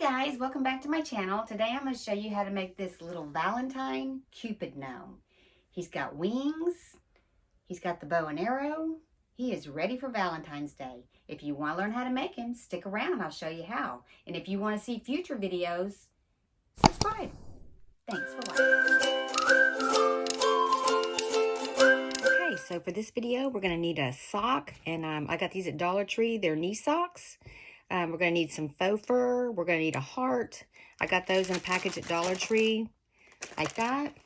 Guys, welcome back to my channel. Today I'm going to show you how to make this little Valentine Cupid gnome. He's got wings, he's got the bow and arrow, he is ready for Valentine's Day. If you want to learn how to make him, stick around, I'll show you how. And if you want to see future videos, subscribe. Thanks for watching. Okay, so for this video we're going to need a sock, and I got these at Dollar Tree. They're knee socks. We're going to need some faux fur. We're going to need a heart. I got those in a package at Dollar Tree, like that.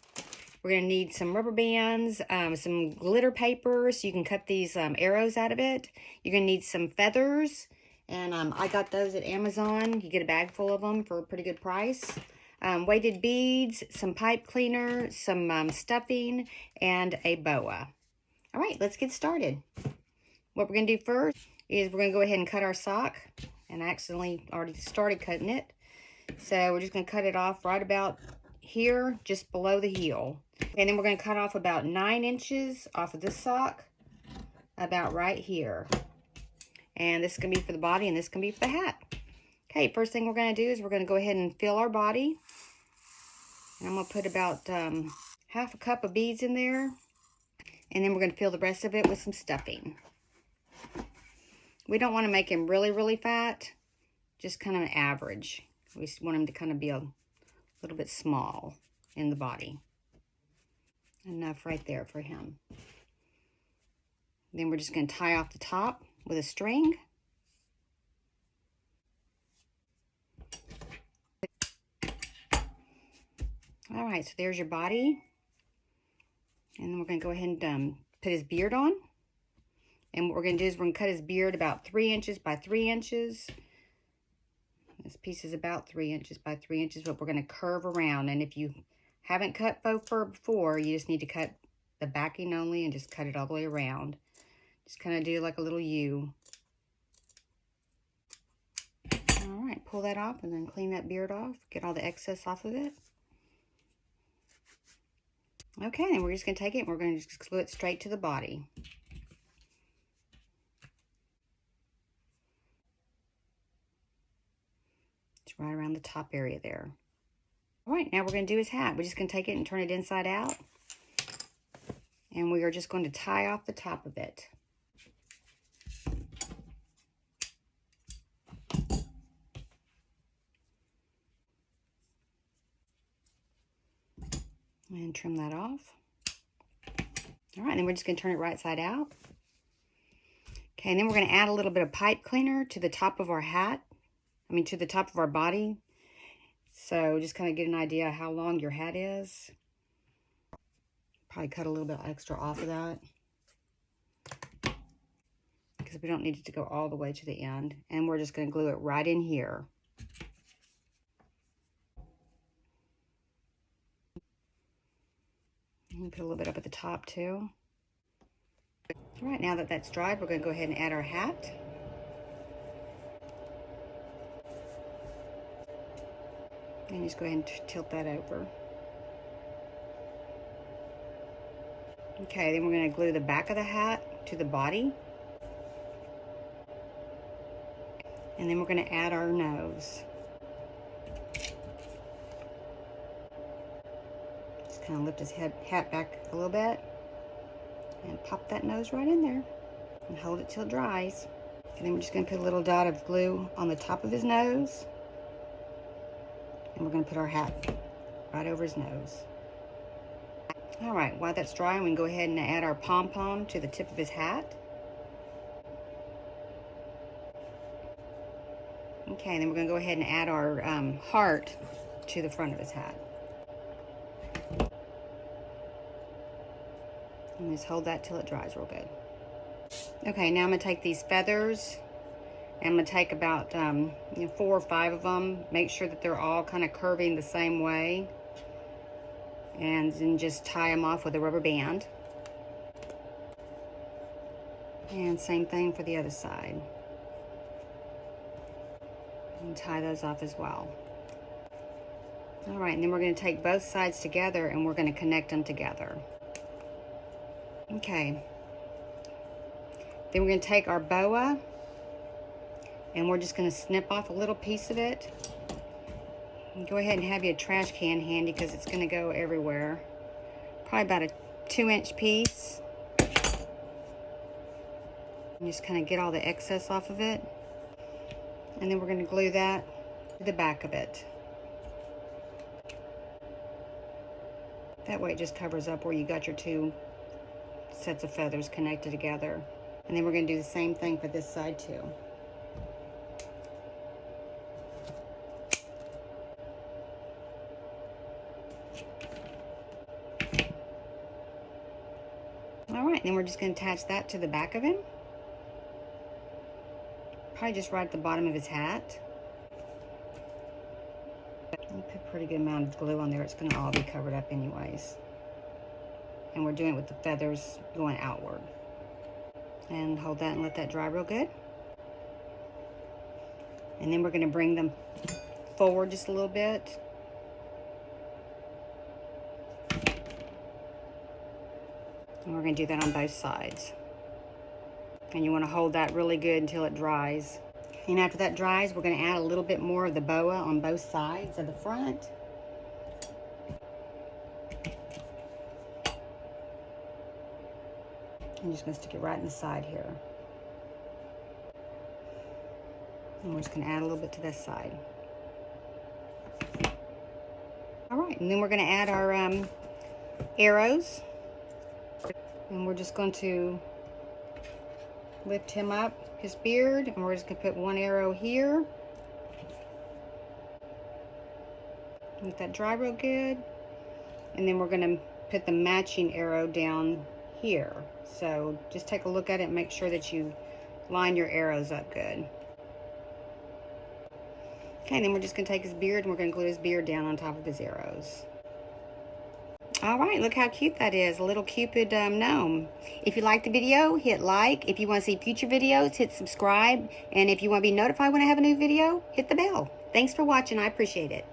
We're going to need some rubber bands, some glitter paper so you can cut these arrows out of it. You're going to need some feathers, and I got those at Amazon. You get a bag full of them for a pretty good price. Weighted beads, some pipe cleaner, some stuffing, and a boa. All right, let's get started. What we're going to do first is we're going to go ahead and cut our sock. And I accidentally already started cutting it. So we're just going to cut it off right about here, just below the heel. And then we're going to cut off about 9 inches off of this sock, about right here. And this is going to be for the body, and this can be for the hat. Okay, first thing we're going to do is we're going to go ahead and fill our body. And I'm going to put about half a cup of beads in there. And then we're going to fill the rest of it with some stuffing. We don't want to make him really, really fat, just kind of average. We just want him to kind of be a little bit small in the body. Enough right there for him. Then we're just going to tie off the top with a string. All right, so there's your body. And then we're going to go ahead and put his beard on. And what we're going to do is we're going to cut his beard about 3 inches by 3 inches. This piece is about 3 inches by 3 inches, but we're going to curve around. And if you haven't cut faux fur before, you just need to cut the backing only and just cut it all the way around. Just kind of do like a little U. All right, pull that off and then clean that beard off. Get all the excess off of it. Okay, then we're just going to take it and we're going to just glue it straight to the body. Right around the top area there. All right, now we're going to do his hat. We're just going to take it and turn it inside out. And we are just going to tie off the top of it. And trim that off. All right, then we're just going to turn it right side out. Okay, and then we're going to add a little bit of pipe cleaner to the top of our hat. To the top of our body. So just kind of get an idea how long your hat is. Probably cut a little bit extra off of that, because we don't need it to go all the way to the end. And we're just going to glue it right in here. And put a little bit up at the top too. All right, now that that's dried, we're going to go ahead and add our hat. And just go ahead and tilt that over. Okay, then we're going to glue the back of the hat to the body. And then we're going to add our nose. Just kind of lift his hat back a little bit. And pop that nose right in there. And hold it till it dries. And then we're just going to put a little dot of glue on the top of his nose. And we're going to put our hat right over his nose. All right, while that's drying, we can go ahead and add our pom-pom to the tip of his hat. Okay, then we're going to go ahead and add our heart to the front of his hat. And just hold that till it dries real good. Okay, now I'm going to take these feathers. I'm going to take about 4 or 5 of them. Make sure that they're all kind of curving the same way. And then just tie them off with a rubber band. And same thing for the other side. And tie those off as well. All right, and then we're going to take both sides together and we're going to connect them together. Okay. Then we're going to take our boa. And we're just going to snip off a little piece of it Go ahead and have your trash can handy because it's going to go everywhere. Probably about a 2-inch piece. And just kind of get all the excess off of it. And then we're going to glue that to the back of it. That way it just covers up where you got your 2 sets of feathers connected together. And then we're going to do the same thing for this side too. Alright, then we're just going to attach that to the back of him. Probably just right at the bottom of his hat. I'll put a pretty good amount of glue on there. It's going to all be covered up anyways. And we're doing it with the feathers going outward. And hold that and let that dry real good. And then we're going to bring them forward just a little bit. And we're going to do that on both sides. And you want to hold that really good until it dries. And after that dries, we're going to add a little bit more of the boa on both sides of the front. I'm just going to stick it right in the side here. And we're just going to add a little bit to this side. Alright, and then we're going to add our arrows. And we're just going to lift him up, his beard, and we're just going to put 1 arrow here. Let that dry real good. And then we're going to put the matching arrow down here. So just take a look at it and make sure that you line your arrows up good. Okay, and then we're just going to take his beard and we're going to glue his beard down on top of his arrows. Alright, look how cute that is. A little Cupid gnome. If you liked the video, hit like. If you want to see future videos, hit subscribe. And if you want to be notified when I have a new video, hit the bell. Thanks for watching. I appreciate it.